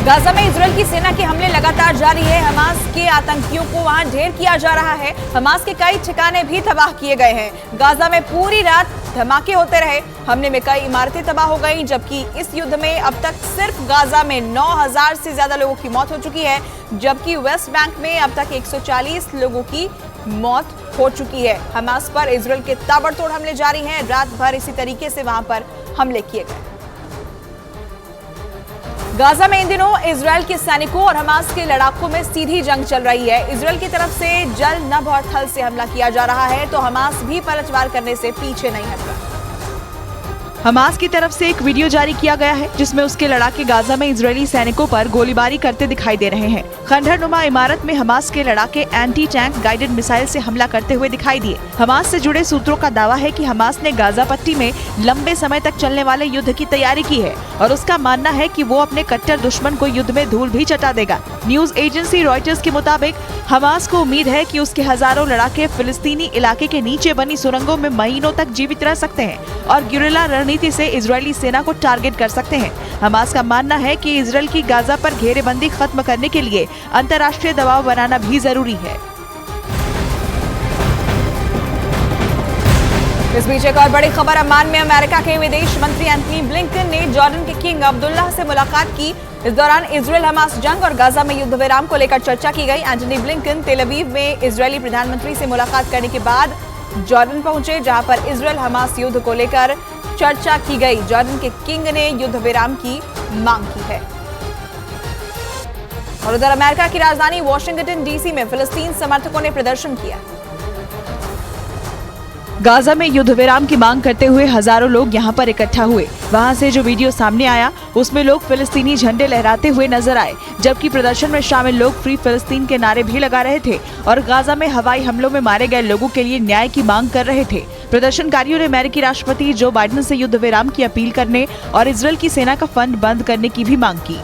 Gaza में Israel की सेना के हमले लगातार जारी है। हमास के आतंकियों को वहां ढेर किया जा रहा है। हमास के कई ठिकाने भी तबाह किए गए हैं। गाजा में पूरी रात धमाके होते रहे। हमले में कई इमारतें तबाह हो गईं, जबकि इस युद्ध में अब तक सिर्फ गाजा में 9000 से ज्यादा लोगों की मौत हो चुकी है, जबकि वेस्ट बैंक में अब तक 140 लोगों की मौत हो चुकी है। हमास पर इजरायल के ताबड़तोड़ हमले जारी हैं। रात भर इसी तरीके से वहां पर हमले किए गए। गाजा में इन दिनों इजरायल के सैनिकों और हमास के लड़ाकों में सीधी जंग चल रही है। इजरायल की तरफ से जल, नभ और थल से हमला किया जा रहा है, तो हमास भी पलटवार करने से पीछे नहीं हट रहा। हमास की तरफ से एक वीडियो जारी किया गया है, जिसमें उसके लड़ाके गाजा में इजरायली सैनिकों पर गोलीबारी करते दिखाई दे रहे हैं। खंडहरनुमा इमारत में हमास के लड़ाके एंटी टैंक गाइडेड मिसाइल से हमला करते हुए दिखाई दिए। हमास से जुड़े सूत्रों का दावा है कि हमास ने गाजा पट्टी में लंबे समय तक चलने वाले युद्ध की तैयारी की है और उसका मानना है कि वो अपने कट्टर दुश्मन को युद्ध में धूल भी चटा देगा। न्यूज एजेंसी रॉयटर्स के मुताबिक हमास को उम्मीद है कि उसके हजारों लड़ाके फिलिस्तीनी इलाके के नीचे बनी सुरंगों में महीनों तक जीवित रह सकते हैं और गिरिल्ला रणनीति से इजरायली सेना को टारगेट कर सकते हैं। हमास का मानना है कि इजरायल की गाजा पर घेरेबंदी खत्म करने के लिए अंतर्राष्ट्रीय दबाव बनाना भी जरूरी है। इस बीच एक और बड़ी खबर, अम्मान में अमेरिका के विदेश मंत्री एंथनी ब्लिंकन ने जॉर्डन के किंग अब्दुल्लाह से मुलाकात की। इस दौरान इजरायल हमास जंग और गाजा में युद्ध विराम को लेकर चर्चा की गई। एंथनी ब्लिंकन तेल अवीव में इजरायली प्रधानमंत्री से मुलाकात करने के बाद जॉर्डन पहुंचे, जहां पर इजरायल हमास युद्ध को लेकर चर्चा की गई। जॉर्डन के किंग ने युद्ध विराम की मांग की है। और उधर अमेरिका की राजधानी वॉशिंगटन डीसी में फिलिस्तीन समर्थकों ने प्रदर्शन किया। गाजा में युद्ध विराम की मांग करते हुए हजारों लोग यहां पर इकट्ठा हुए। वहां से जो वीडियो सामने आया उसमें लोग फिलिस्तीनी झंडे लहराते हुए नजर आए, जबकि प्रदर्शन में शामिल लोग फ्री फिलिस्तीन के नारे भी लगा रहे थे और गाजा में हवाई हमलों में मारे गए लोगों के लिए न्याय की मांग कर रहे थे। प्रदर्शनकारियों ने अमेरिकी राष्ट्रपति जो बाइडेन से युद्ध विराम की अपील करने और इजरायल की सेना का फंड बंद करने की भी मांग की।